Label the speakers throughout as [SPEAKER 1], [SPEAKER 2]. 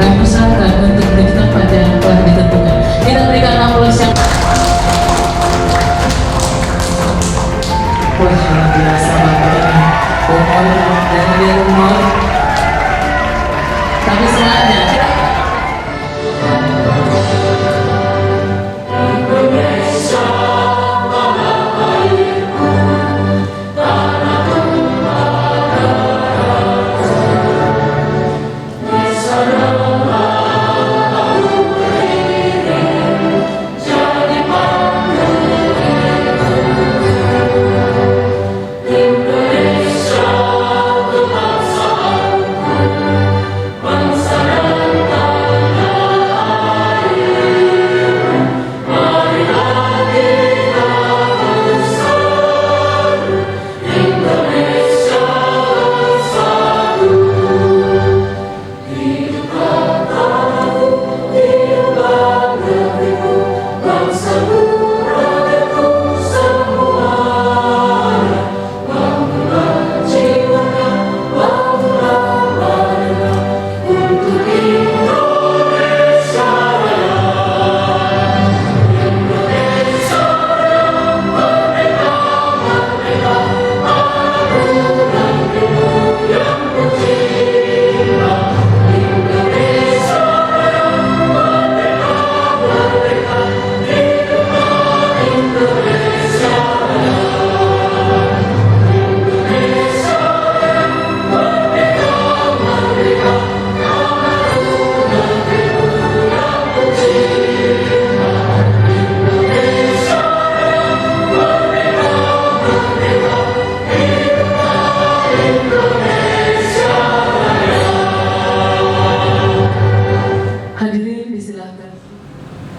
[SPEAKER 1] kami persilakan untuk menuju tempat yang telah ditentukan. Kita berikan aplaus yang wah, luar biasa banget ini. Umur dan dia umur. Tapi selanjutnya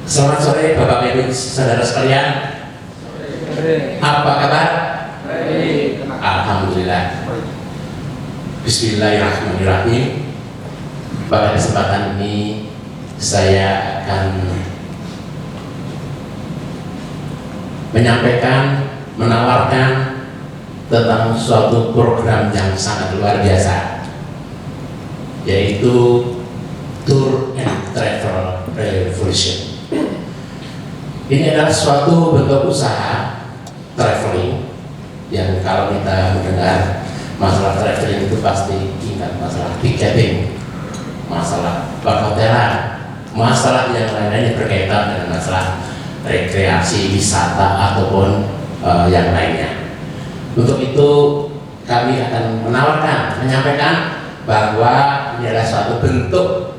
[SPEAKER 2] Selamat sore Bapak Ibu Saudara sekalian. Apa kabar?
[SPEAKER 3] Baik.
[SPEAKER 2] Alhamdulillah. Bismillahirrahmanirrahim. Pada kesempatan ini saya akan menyampaikan, menawarkan tentang suatu program yang sangat luar biasa, yaitu Tour and Travel Revolution. Ini adalah suatu bentuk usaha traveling yang kalau kita mendengar masalah traveling itu pasti ingat masalah tiketing, masalah perhotelan, masalah yang lain-lain yang berkaitan dengan masalah rekreasi, wisata ataupun yang lainnya. Untuk itu kami akan menawarkan, menyampaikan bahwa ini adalah suatu bentuk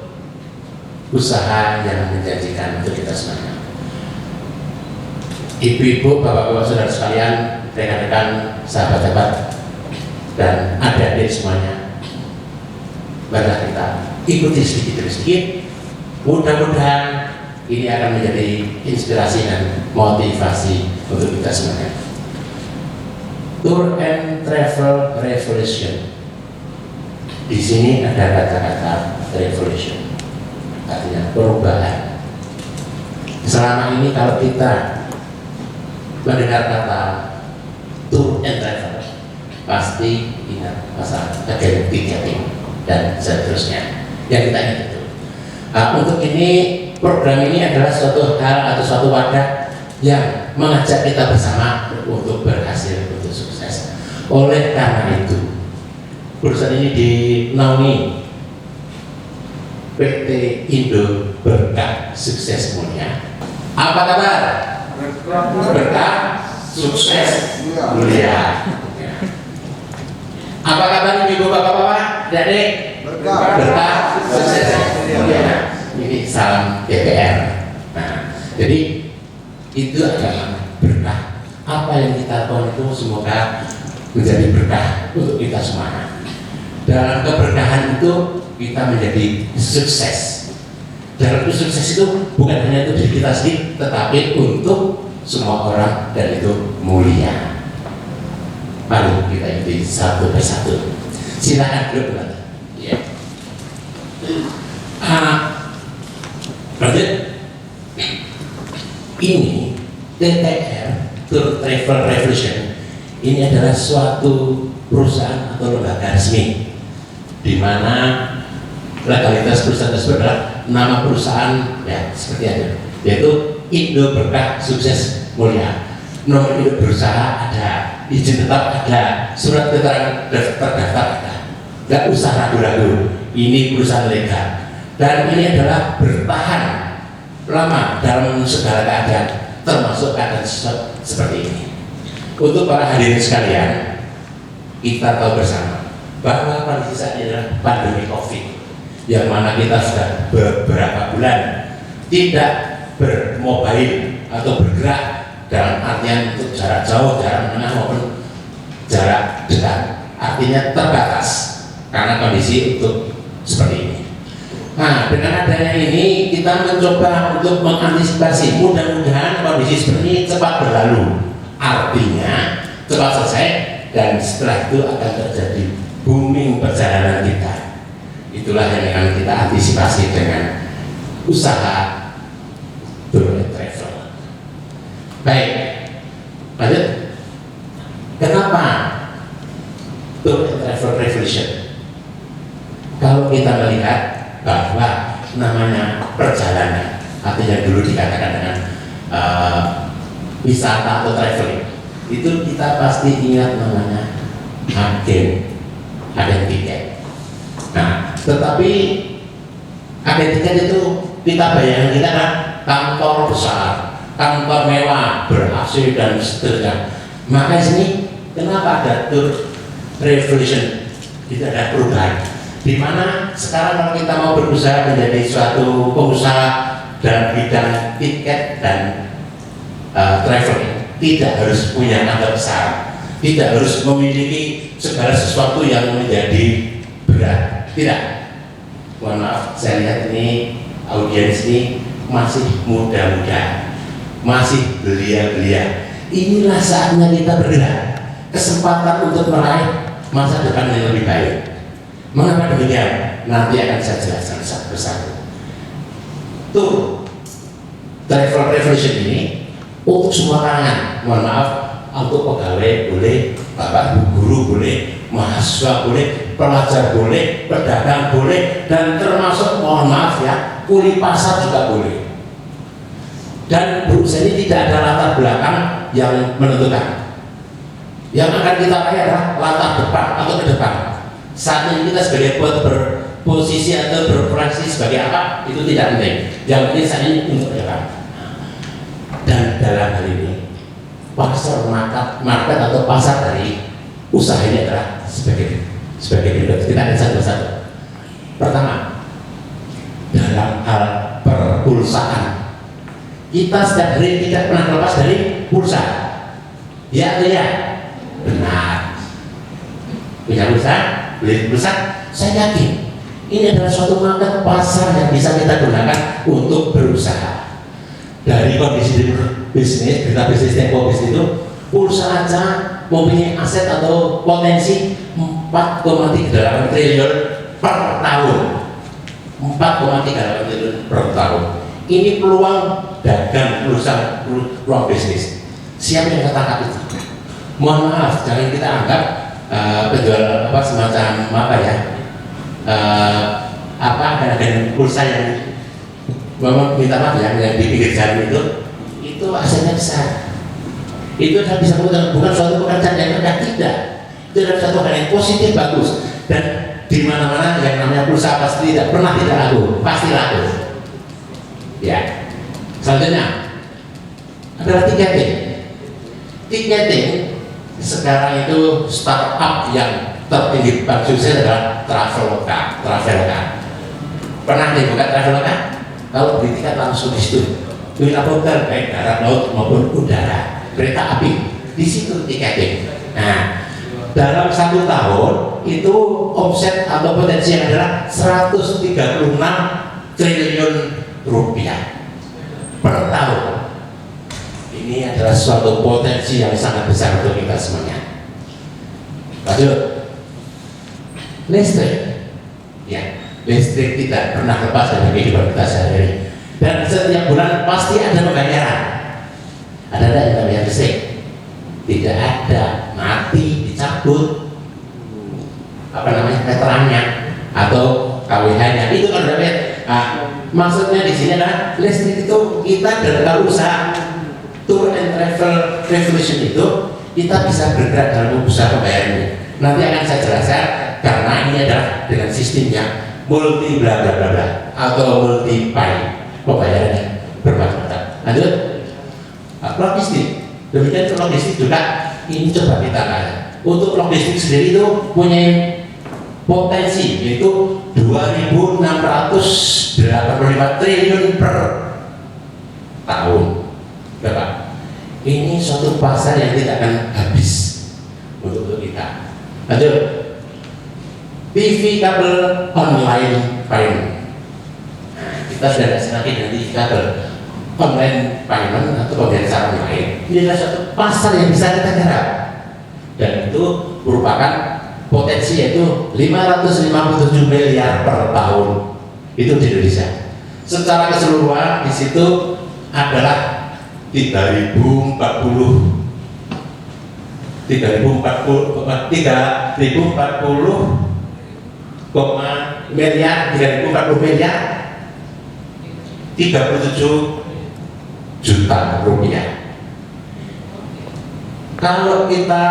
[SPEAKER 2] usaha yang menjanjikan untuk kita semuanya. Ibu-ibu, bapak-bapak, saudara sekalian, rekan-rekan, sahabat-sahabat, dan adik-adik semuanya, marilah kita ikuti sedikit demi sedikit. Mudah-mudahan ini akan menjadi inspirasi dan motivasi untuk kita semuanya. Tour and Travel Revolution. Di sini ada kata-kata revolution, artinya perubahan. Selama ini kalau kita mendengar kata tour and travel, pasti ingat masalah agen tiketing dan seterusnya yang kita ingat itu. Untuk ini, program ini adalah suatu hal atau suatu wadah yang mengajak kita bersama untuk berhasil, untuk sukses. Oleh karena itu, perusahaan ini dinaungi PT Indo Berkah Sukses Mulia. Apa kabar? Berkah Sukses Mulia. Apa kabar ibu bapak-bapak, adik? Berkah Sukses Mulia. Ini salam DPR. Nah, jadi itu adalah berkah. Apa yang kita lakukan itu semoga menjadi berkah untuk kita semua. Dalam keberkahan itu kita menjadi sukses. Dalam sukses itu bukan hanya untuk diri kita sendiri, tetapi untuk semua orang, dan itu mulia. Mari kita ikuti satu persatu. Silakan duduk. Ya. Lanjut. Ini TTR, Tour Travel Revolution, ini adalah suatu perusahaan atau lembaga resmi di mana legalitas perusahaan tersebut adalah nama perusahaan ya seperti ada, yaitu Indo Berkah Sukses Mulia. Nomor induk berusaha ada, izin tetap ada, surat keterangan terdaftar ada. Nggak usah ragu-ragu, ini perusahaan legal. Dan ini adalah bertahan lama dalam segala keadaan, termasuk keadaan seperti ini. Untuk para hadirin sekalian, kita tahu bersama bahwa kondisi saat ini adalah pandemi COVID, yang mana kita sudah beberapa bulan tidak bermobile atau bergerak dalam artian untuk jarak jauh, jarak menengah maupun jarak dekat, artinya terbatas karena kondisi untuk seperti ini. Nah, dengan adanya ini kita mencoba untuk mengantisipasi, mudah-mudahan kondisi seperti ini cepat berlalu, artinya cepat selesai, dan setelah itu akan terjadi booming perjalanan kita. Itulah yang akan kita antisipasi dengan usaha tour and travel. Baik, lanjut. Kenapa tour and travel revolution? Kalau kita melihat bahwa namanya perjalanan, artinya dulu dikatakan dengan wisata atau traveling, itu kita pasti ingat namanya agen tiket. Nah, tetapi agen tiket itu kita bayangkan kita kan kantor besar, kantor mewah, ber-AC dan seterusnya. Maka sini kenapa ada tour revolution? Itu ada perubahan. Di mana sekarang kalau kita mau berusaha menjadi suatu pengusaha dalam bidang tiket dan traveling, tidak harus punya kantor besar, tidak harus memiliki segala sesuatu yang menjadi berat. Tidak. Mohon maaf, saya lihat ini audiens ini masih muda-muda, masih belia-belia. Inilah saatnya kita bergerak, kesempatan untuk meraih masa depan yang lebih baik. Mengapa demikian? Nanti akan saya jelaskan satu persatu. Tour travel revolution ini untuk semua kalangan. Mohon maaf, untuk pegawai boleh, bapak guru boleh, mahasiswa boleh, pelajar boleh, pedagang boleh, dan termasuk mohon maaf ya, kuli pasar juga boleh. Dan berusaha ini tidak ada latar belakang yang menentukan. Yang akan kita raih adalah latar depan atau ke depan. Saat ini kita sebagai berposisi atau beroperasi sebagai apa itu tidak penting. Yang penting saat ini untuk ke depan. Dan dalam hal ini pasar market atau pasar dari usaha ini adalah sebagai berikut. Kita lihat satu-satu. Pertama, dalam hal perpulsaan, kita setiap hari tidak pernah lepas dari pulsa. Ya atau ya? Benar. Punya pulsa, beli pulsa. Saya yakin ini adalah suatu market pasar yang bisa kita gunakan untuk berusaha. Dari kondisi bisnis, berita bisnis tempo bisnis itu, pulsa aja mempunyai aset atau potensi 4,38 triliun per tahun. 4,38 triliun per tahun. Ini peluang dagang perusahaan, peluang bisnis. Siapa yang ketangkap itu? Mohon maaf, jangan kita anggap penjual apa semacam apa ya, agen pulsa yang minta maaf ya, yang di pinggir jalan itu asetnya besar. Itu adalah bisa bukan suatu pekerjaan yang mudah, tidak. Itu adalah suatu hal yang positif, bagus. Dan di mana-mana yang namanya pulsa pasti tidak pernah tidak laku, pasti laku. Ya. Selanjutnya adalah tiketing. Tiketing sekarang itu startup yang tertinggi sukses adalah Traveloka. Pernah dibuka Traveloka? Kalau beli tiket langsung di situ. Pilih hotel baik darat, laut maupun udara, kereta api, di situ tiketing. Nah, dalam 1 tahun itu omset atau potensi yang adalah 136 triliun rupiah per tahun. Ini adalah suatu potensi yang sangat besar untuk kita semuanya. Lanjut, listrik. Ya, listrik tidak pernah lepas dari kehidupan kita sehari-hari. Dan setiap bulan pasti ada pembayaran. Ada yang namanya listrik? Tidak ada, mati, dicabut apa namanya meterannya atau KWH-nya, itu Maksudnya di sini adalah listrik itu kita dalam usaha tour and travel revolution itu kita bisa bergerak dalam usaha pembayarannya. Nanti akan saya jelaskan karena ini adalah dengan sistemnya multi bla bla bla bla atau multi pay pembayarannya bermacam-macam. Lanjut, logistik. Demikian untuk logistik juga ini coba kita lihat. Untuk logistik sendiri itu punya potensi yaitu 2.685 triliun per tahun. Bapak, ini suatu pasar yang tidak akan habis untuk kita. Lanjut, TV kabel online payment. Nah, kita sudah ada lagi dengan TV kabel online payment atau pembelian secara online. Ini adalah suatu pasar yang bisa kita garap dan itu merupakan potensi yaitu 557 miliar per tahun itu di Indonesia. Secara keseluruhan di situ adalah 3.040 miliar 37 juta rupiah. Kalau kita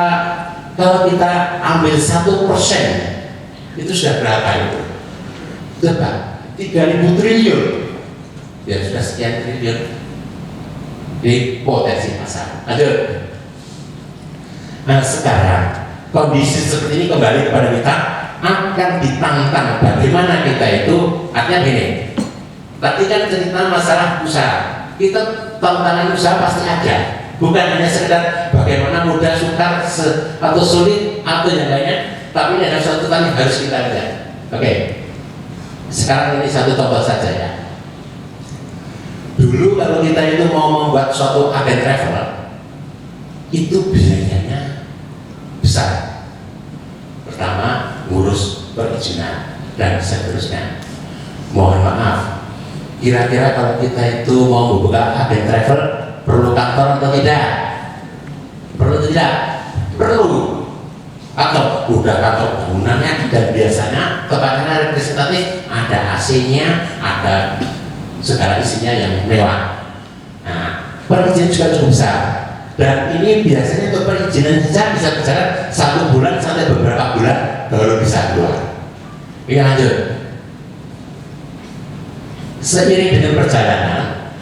[SPEAKER 2] ambil 1% itu sudah berapa itu? Coba 3.000 triliun ya sudah sekian triliun di potensi pasar. Lanjut. Nah sekarang kondisi seperti ini kembali kepada kita akan ditantang bagaimana kita itu artinya gini. Tadi kan cerita masalah usaha, kita tantangan usaha pasti ada. Bukan hanya sekedar bagaimana mudah, sukar, atau sulit atau yang lainnya, tapi ini ada suatu yang harus kita lihat. Oke. Sekarang ini satu contoh saja ya. Dulu kalau kita itu mau membuat suatu agen travel, itu biayanya besar. Pertama, ngurus perizinan dan seterusnya. Mohon maaf, kira-kira kalau kita itu mau membuka agen travel perlu kantor atau tidak? Perlu tidak? Perlu. Atau udah kantor bangunannya dan biasanya tempatnya representatif, ada AC-nya, ada segala isinya yang mewah. Nah, perizinan juga cukup besar. Dan ini biasanya untuk perizinan saja bisa berjalan 1 bulan sampai beberapa bulan baru bisa keluar. Ini lanjut. Seiring dengan perjalanan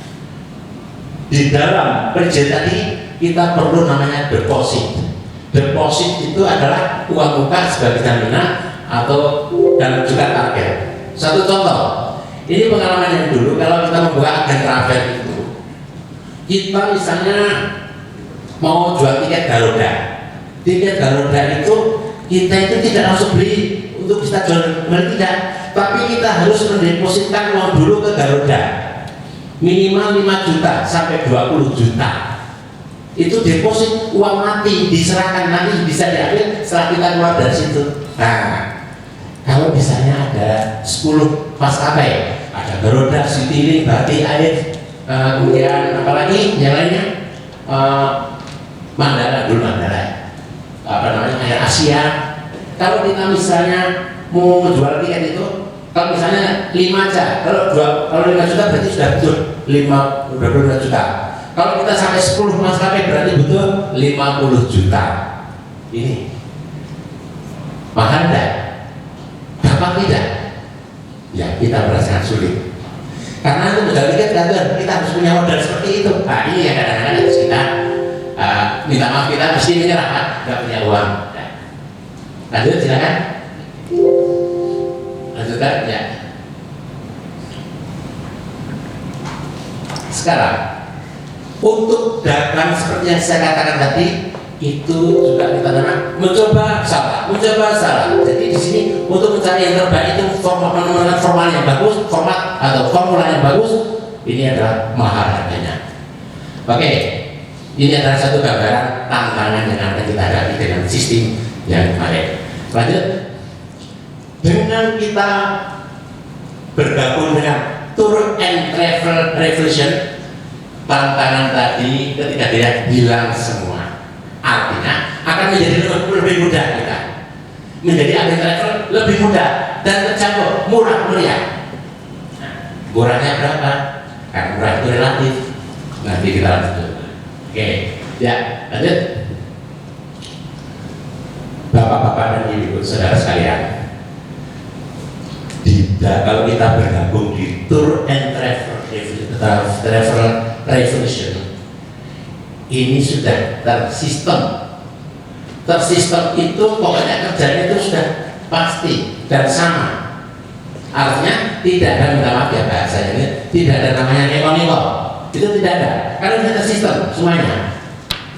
[SPEAKER 2] di dalam perizinan tadi kita perlu namanya deposit. Deposit itu adalah uang muka sebagai jaminan atau dan juga target. Satu contoh, ini pengalaman yang dulu kalau kita membuka agen travel itu, kita misalnya mau jual tiket Garuda. Tiket Garuda itu kita itu tidak langsung beli untuk kita jual beli tidak, tapi kita harus mendepositkan uang dulu ke Garuda. Minimal 5 juta sampai 20 juta. Itu deposit uang mati, diserahkan nanti bisa diambil setelah kita keluar dari situ. Nah, kalau misalnya ada 10 maskapai, ada Garuda, Citylink, Bati Air, kemudian apalagi yang lainnya, Mandala dulu Mandala, apa namanya Air Asia. Kalau kita misalnya mau jual tiket itu, kalau misalnya 5 aja, kalau 5 juta berarti sudah betul 5 juta. Kalau kita sampai 10 maskapai berarti betul 50 juta. Ini mahal enggak? Gampang tidak? Ya kita merasakan sulit. Karena itu modal tiket kita harus punya modal seperti itu. Nah ini ya kadang-kadang harus kita minta maaf, kita mesti menyerah, nggak punya uang. Nah, lanjut silakan. Lanjutkan ya. Sekarang untuk dagang seperti yang saya katakan tadi itu juga kita namanya mencoba salah. Jadi di sini untuk mencari yang terbaik itu format yang bagus, format atau formula yang bagus ini adalah mahal harganya. Oke, ini adalah satu gambaran tantangan yang akan kita hadapi dengan sistem yang kemarin. Lanjut, dengan kita bergabung dengan Tour and Travel Revolution, tantangan tadi ketika dia hilang semua, artinya akan menjadi lebih mudah kita menjadi agen travel, lebih mudah dan terjangkau, murah meriah. Nah, Murahnya berapa? Kan murah itu relatif. Nanti kita lanjut. Oke, ya lanjut. Bapak-bapak dan ibu saudara sekalian, kalau kita bergabung di Tour and Travel Revolution, ini sudah tersistem. Tersistem itu pokoknya kerjanya itu sudah pasti dan sama. Artinya tidak ada, minta maaf ya bahasanya ini, tidak ada namanya neko-neko. Itu tidak ada, karena sudah tersistem semuanya.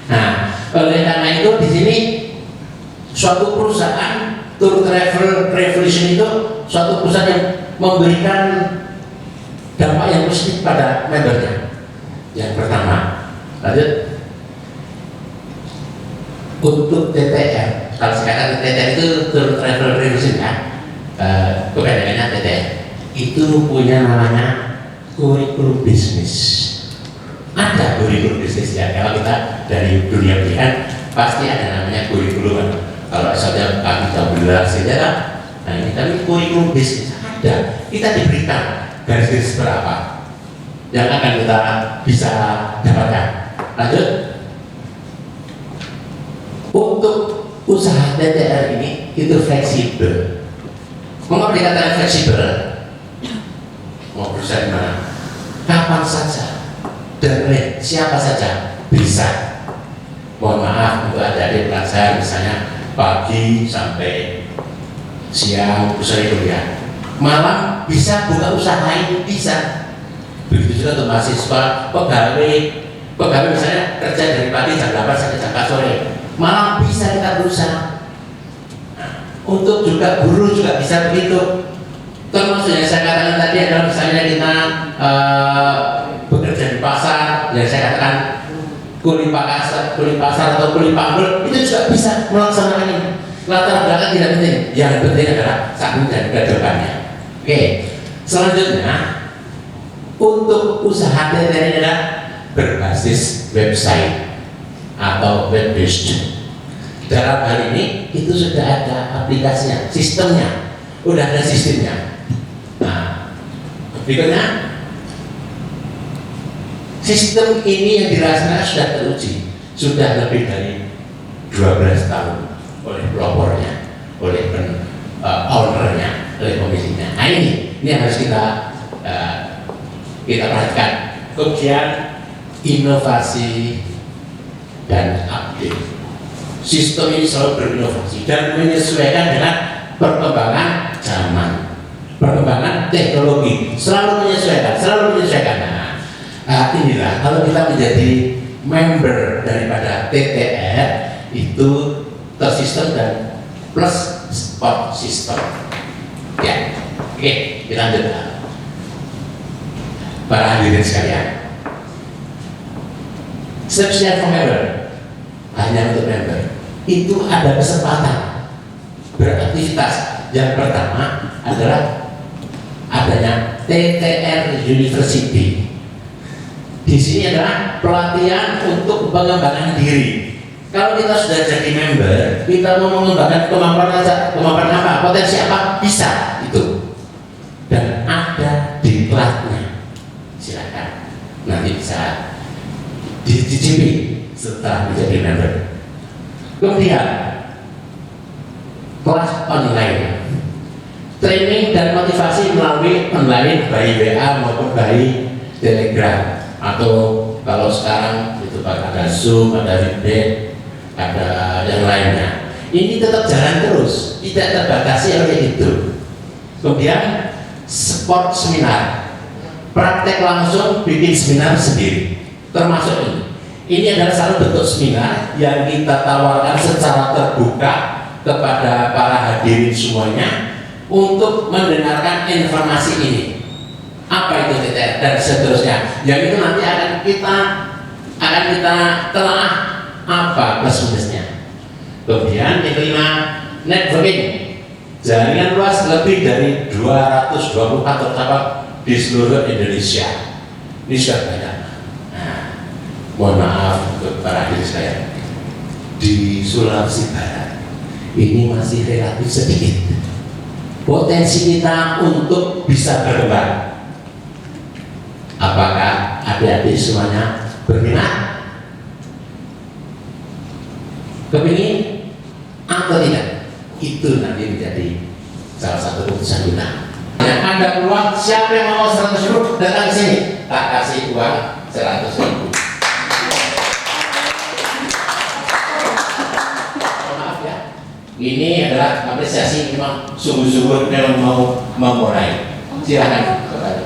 [SPEAKER 2] Nah, oleh karena itu di sini suatu perusahaan Tour Travel Revolution itu suatu perusahaan yang memberikan dampak yang positif pada membernya. Yang pertama, lanjut. Untuk TTR, kalau sekarang TTR itu Tour Travel Revolution ya, kepanjangannya TTR, itu punya namanya kurikulum bisnis. Ada kurikulum bisnis ya, kalau kita dari dunia pendidikan pasti ada namanya kurikulum. Kalau saja kami 13 saja, nah ini kami kurikulum bisnis ada. Kita diberikan garis-garis berapa yang akan kita bisa dapatkan. Lanjut. Untuk usaha TTR ini itu fleksibel. Mengapa dikatakan fleksibel? Mau berusaha di mana? Kapan saja dan siapa saja bisa. Mohon maaf untuk adik-adik pelajar misalnya pagi sampai siang usai kuliah, malam bisa buka usaha ini bisa. Begitu juga untuk mahasiswa, pegawai misalnya kerja dari pagi jam 8 sampai jam 4 sore, malam bisa kita berusaha. Nah, untuk juga guru juga bisa begitu. Termasuk yang saya katakan tadi adalah misalnya kita bekerja di pasar, yang saya katakan kuli pasar atau kuli panggul, itu juga bisa melaksanakan ini. Latar belakang tidak penting, yang penting adalah sambung dan kedepannya. Oke, selanjutnya untuk usaha TTR ini adalah berbasis website atau web based. Dalam hal ini itu sudah ada aplikasinya, sistemnya, udah ada sistemnya. Nah, berikutnya sistem ini yang dirasakan sudah teruji, sudah lebih dari 12 tahun oleh pelopornya, oleh ownernya, oleh pemiliknya. Nah ini yang harus kita perhatikan. Kemudian inovasi dan update. Sistem ini selalu berinovasi dan menyesuaikan dengan perkembangan zaman, perkembangan teknologi, selalu menyesuaikan. Nah, inilah kalau kita menjadi member daripada TTR itu tersistem dan plus sport system. Ya, oke, kita lanjut. Para hadirin sekalian, subscribe for member hanya untuk member itu ada kesempatan beraktivitas. Yang pertama adalah adanya TTR University. Di sini adalah pelatihan untuk pengembangan diri. Kalau kita sudah jadi member, kita mau mengembangkan kemampuan apa, potensi apa, bisa itu. Dan ada diklatnya. Silakan nanti bisa dicicipi setelah menjadi member. Kemudian kelas online, training dan motivasi melalui online baik WA maupun baik Telegram. Atau kalau sekarang itu ada Zoom, ada Feedback, ada yang lainnya. Ini tetap jalan terus, tidak terbatasi oleh itu. Kemudian sport seminar, praktek langsung bikin seminar sendiri, termasuk ini. Ini adalah salah bentuk seminar yang kita tawarkan secara terbuka kepada para hadirin semuanya untuk mendengarkan informasi ini. Apa itu TTR dan seterusnya, yang itu nanti akan kita telah apa plus minusnya. Kemudian yang kelima, networking, jaringan luas lebih dari 220 kantor cabang di seluruh Indonesia. Ini sudah banyak. Nah, mohon maaf untuk para hadirin sekalian, di Sulawesi Barat ini masih relatif sedikit potensi kita untuk bisa berkembang. Apakah adik-adik semuanya berminat? Kepingin atau tidak? Itu nanti menjadi salah satu keputusan kita. Yang Anda peluang, siapa yang mau 100.000 datang ke sini, tak kasih uang 100.000. Maaf ya, ini adalah apresiasi memang sungguh-sungguh dalam mau memulai. Silakan kembali.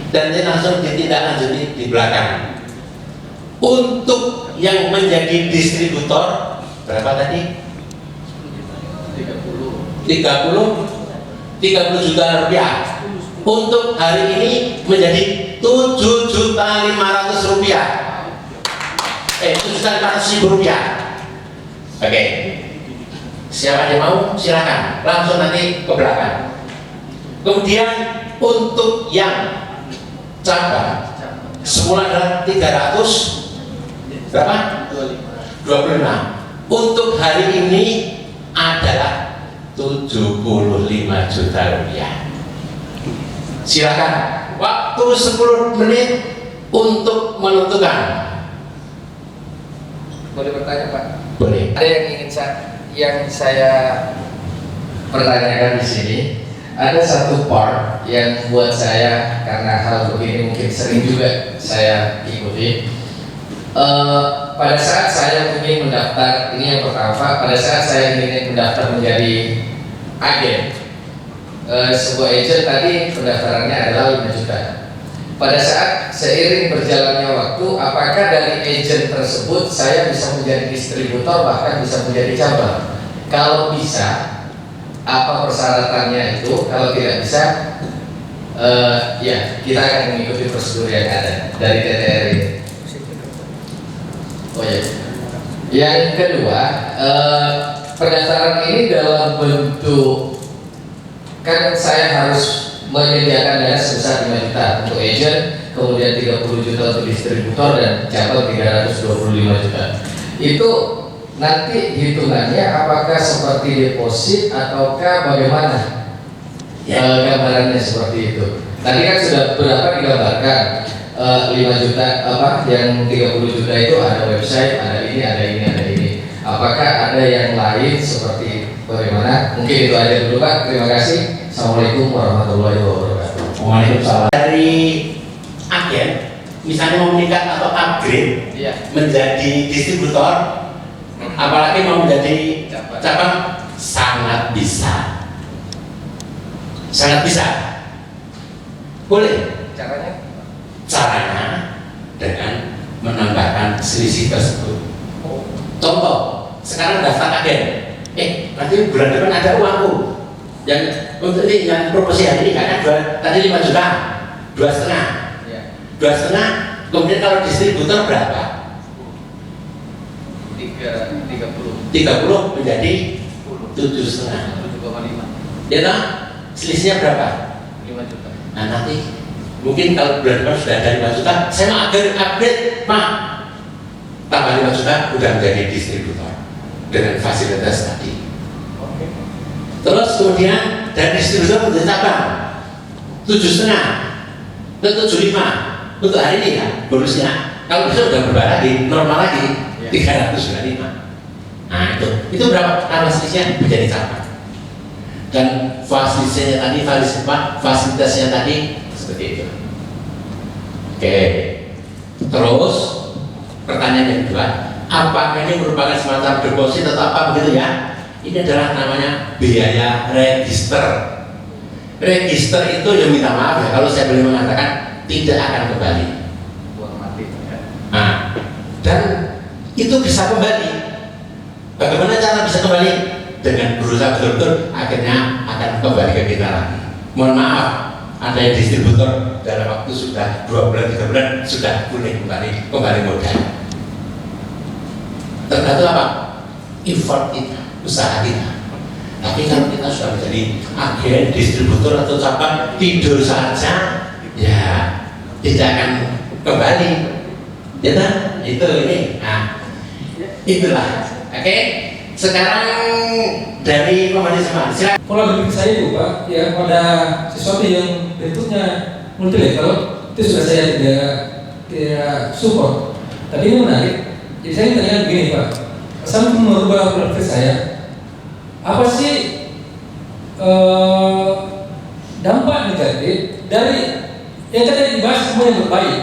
[SPEAKER 2] Dan ini langsung ditindaklanjuti di belakang. Untuk yang menjadi distributor berapa tadi? 30 juta rupiah. Untuk hari ini menjadi 7.500.000 rupiah. 7.500.000 rupiah. Oke. Siapa yang mau silakan langsung nanti ke belakang. Kemudian untuk yang cabang semula adalah 300 berapa? 25. Untuk hari ini adalah 75 juta rupiah. Silakan waktu 10 menit untuk menentukan.
[SPEAKER 3] Boleh bertanya Pak?
[SPEAKER 2] Boleh.
[SPEAKER 3] Ada yang saya pertanyakan di sini. Ada satu part yang buat saya, karena hal begini mungkin sering juga saya ikuti. Pada saat saya ingin mendaftar, ini yang pertama, pada saat saya ingin mendaftar menjadi agen, sebuah agent tadi pendaftarannya adalah 5 juta. Pada saat seiring berjalannya waktu, apakah dari agent tersebut saya bisa menjadi distributor, bahkan bisa menjadi cabang? Kalau bisa, apa persyaratannya itu? Kalau tidak bisa, ya kita akan mengikuti prosedur yang ada dari TTRI. Oh ya. Yang kedua, pendaftaran ini dalam bentuk, kan saya harus menyediakan dana sebesar 5 juta untuk agent, kemudian 30 juta untuk distributor, dan cabang 325 juta. Itu nanti hitungannya apakah seperti deposit ataukah bagaimana? Gambarannya seperti itu. Tadi kan sudah berapa digambarkan, 5 juta apa yang 30 juta itu ada website, ada ini, ada ini, ada ini. Apakah ada yang lain seperti bagaimana? Mungkin itu aja dulu Pak. Terima kasih. Assalamualaikum warahmatullahi wabarakatuh.
[SPEAKER 2] Waalaikumsalam. Dari agen, misalnya mau meningkat atau upgrade menjadi distributor, apalagi mau menjadi cabang, sangat bisa. Sangat bisa. Boleh. Caranya dengan menambahkan selisih tersebut. Contoh, sekarang daftar agen. Nanti bulan depan ada uangku. Yang untuk ini yang promosi hari ini karena tadi 5 juta, 2,5. 2,5. Kemudian kalau distributor berapa? 30 menjadi 7,5. 7,5. Ya toh? Selisihnya berapa?
[SPEAKER 3] 5 juta.
[SPEAKER 2] Nah nanti mungkin kalau bulan depan sudah ada 5 juta, saya mau upgrade, tambah 5 juta udah menjadi distributor dengan fasilitas tadi. Terus kemudian dari distributor menjadi cabang 7,5 ke 75 untuk hari ini kan bonusnya. Kalau bisa udah berubah lagi, normal lagi 325. Nah itu berapa? Tambah selisihnya menjadi cabang. Dan fasilitasnya tadi seperti itu. Oke. Terus pertanyaan yang kedua, apakah ini merupakan semacam deposit atau apa begitu ya? Ini adalah namanya biaya register. Register itu yang minta maaf ya, kalau saya boleh mengatakan tidak akan kembali. Nah, dan itu bisa kembali. Bagaimana cara bisa kembali? Dengan berusaha betul-betul, akhirnya akan kembali ke kita lagi. Mohon maaf, ada yang distributor dalam waktu sudah 2 bulan, 3 bulan sudah boleh kembali modal. Tergantung apa? Effort kita, usaha kita. Tapi kalau kita sudah menjadi agen, distributor atau cabang, tidur saja, ya tidak akan kembali. Ya kan? Itu ini. Nah, itulah. Oke. sekarang dari Komando Semarang, silakan.
[SPEAKER 4] Pola berpikir saya itu Pak, ya pada sesuatu yang bentuknya multi level itu sudah saya tidak support. Tapi ini menarik. Jadi saya tanya begini Pak, saya merubah pola pikir saya. Apa sih dampak negatif dari yang tadi dibahas semua yang berbaik?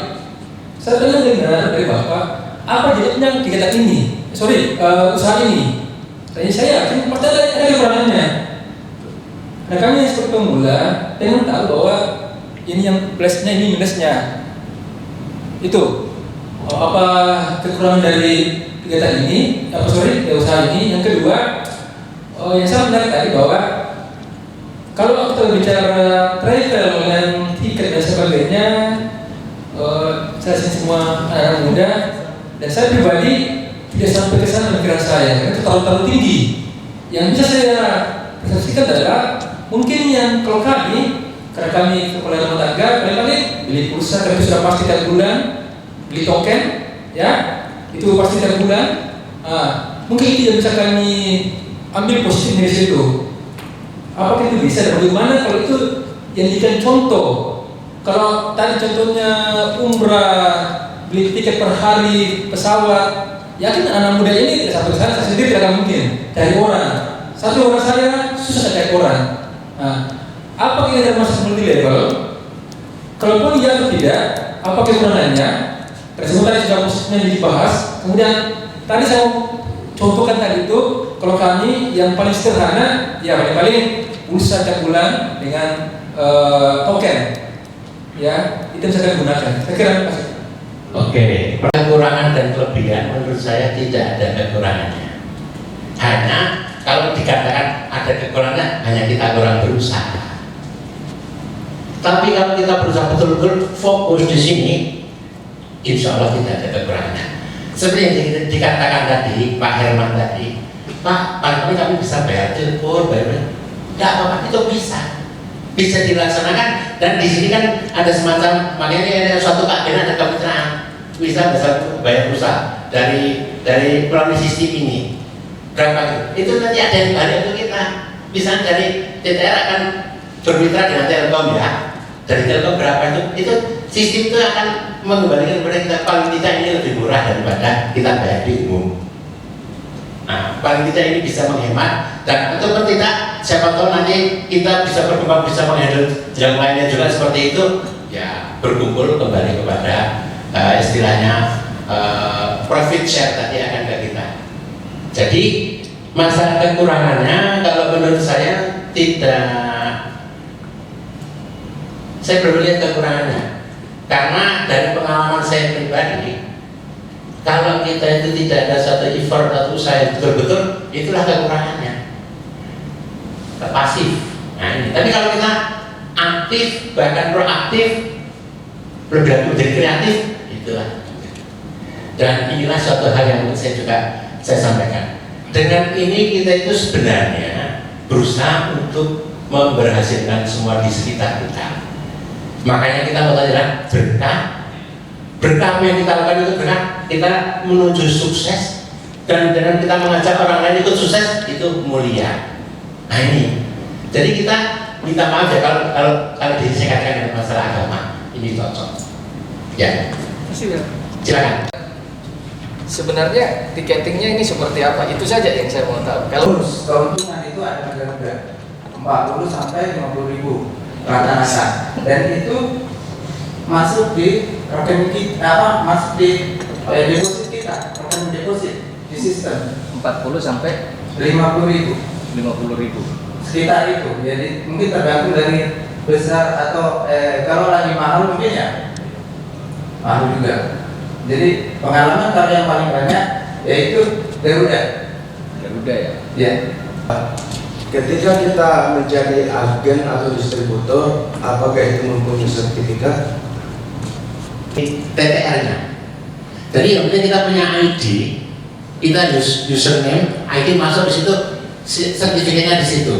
[SPEAKER 4] Saya dengar dari Bapak, apa jadinya kegiatan ini? Usaha ini. Tanya saya yakin pasti ada kekurangannya. Nah kami seperti pemula pengen tahu bahwa ini yang plusnya, ini minusnya. Itu apa kekurangan dari kegiatan ini? Usaha ini. Yang kedua, yang saya menarik tadi bahwa kalau kita bicara travel dan tiket dan sebagainya, saya semua anak muda dan saya pribadi tidak sampai ke sana pikiran saya, karena itu terlalu tinggi. Yang bisa saya persepsikan adalah mungkin yang kalau kami, karena kami kepala rumah tangga, paling-paling beli pulsa, karena itu sudah pasti tiap bulan, beli token, ya itu pasti tiap bulan. Mungkin itu yang bisa kami ambil positif dari situ. Apakah itu bisa? Dan bagaimana kalau itu yang dijadikan contoh? Kalau tadi contohnya umrah, beli tiket per hari, pesawat, yakin anak muda ini tidak sampai sana, saya sendiri tidak akan mungkin cari orang. Satu orang saya susah cari orang. Apa ini termasuk multi level? Kalaupun iya atau tidak, apa kekurangannya? Tersebut tadi sudah positifnya dibahas. Kemudian tadi saya contohkan tadi itu, kalau kami yang paling sederhana, ya paling pulsa tiap bulan dengan token, ya itu bisa kami gunakan. Saya kira
[SPEAKER 2] Oke, kekurangan dan kelebihan menurut saya tidak ada kekurangannya. Hanya kalau dikatakan ada kekurangan, hanya kita kurang berusaha. Tapi kalau kita berusaha betul-betul fokus di sini, insya Allah tidak ada kekurangan. Seperti yang dikatakan tadi Pak Herman tadi, Pak, kami bisa bayar telepon, bayar, tidak apa-apa, itu bisa dilaksanakan. Dan di sini kan ada semacam, makanya ada suatu keadaan, ada kemitraan, bisa bayar pulsa dari melalui sistem ini. Berapa itu nanti ada yang balik untuk kita. Misalnya dari TTR akan bermitra dengan Telkom, ya. Dari Telkom berapa itu sistem itu akan mengembalikan kepada kita. Paling tidak ini lebih murah daripada kita bayar di umum. Nah, paling tidak ini bisa menghemat, dan ataupun tidak, siapa tahu nanti kita bisa berkembang, bisa menghandle yang lainnya juga seperti itu, ya berkumpul kembali kepada istilahnya profit share tadi akan ke kita. Jadi masalah kekurangannya kalau menurut saya tidak, saya belum lihat kekurangannya, karena dari pengalaman saya pribadi, kalau kita itu tidak ada satu effort atau usaha yang betul-betul, itulah kekurangannya. Pasif. Nah, ini. Tapi kalau kita aktif, bahkan proaktif, lebih menjadi kreatif, itulah. Dan inilah suatu hal yang saya sampaikan. Dengan ini kita itu sebenarnya berusaha untuk memberhasilkan semua di sekitar kita. Makanya kita mau tanya berkah yang kita lakukan itu berkah, kita menuju sukses, dan dengan kita mengajak orang lain ikut sukses itu mulia. Nah ini, jadi kita minta maaf ya kalau diri saya katakan dengan masalah agama ini cocok. Ya, silakan.
[SPEAKER 3] Sebenarnya tiketingnya ini seperti apa? Itu saja yang saya mau tahu. Kalau
[SPEAKER 5] keuntungan itu ada harga 40 sampai 50 ribu rata-rata, dan itu masuk di rekening kita, masuk di deposit kita, rekening deposit di sistem
[SPEAKER 3] 40 sampai
[SPEAKER 5] 50 ribu sekitar itu. Jadi mungkin tergantung dari besar atau kalau lagi mahal mungkin ya mahal juga. Jadi pengalaman kalau yang paling banyak yaitu Garuda
[SPEAKER 3] ya.
[SPEAKER 5] Ya.
[SPEAKER 6] Ketika kita menjadi agen atau distributor, apakah itu mempunyai sertifikat?
[SPEAKER 2] TTR-nya. Jadi yang penting kita punya ID, kita username, ID masuk di situ, sertifikatnya di situ.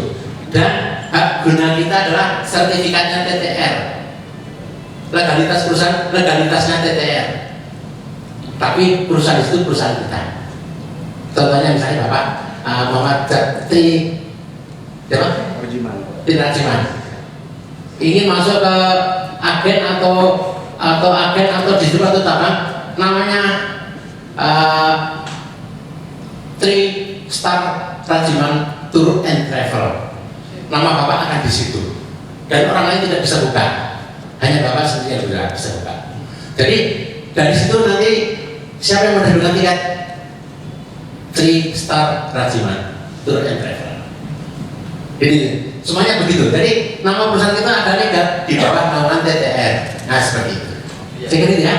[SPEAKER 2] Dan hak guna kita adalah sertifikatnya TTR. Legalitas perusahaan, legalitasnya TTR. Tapi perusahaan itu perusahaan kita. Contohnya misalnya Bapak Muhammad Rajiman ingin masuk ke agen atau distributor utama namanya 3 Star Rajiman Tour and Travel. Nama bapak akan di situ dan orang lain tidak bisa buka, hanya bapak sendiri yang bisa buka. Jadi dari situ nanti siapa yang mendapatkan tiket 3 Star Rajiman Tour and Travel. Jadi semuanya begitu. Jadi nama perusahaan kita ada di bawah naungan TTR. Nah seperti itu. Sekian itu ya.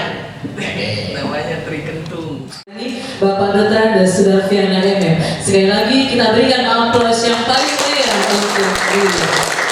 [SPEAKER 3] Namanya Trikentung.
[SPEAKER 1] Ini Bapak Dr. dan Saudara Fiana MM. Sekali lagi kita berikan aplaus yang paling meriah untuk beliau.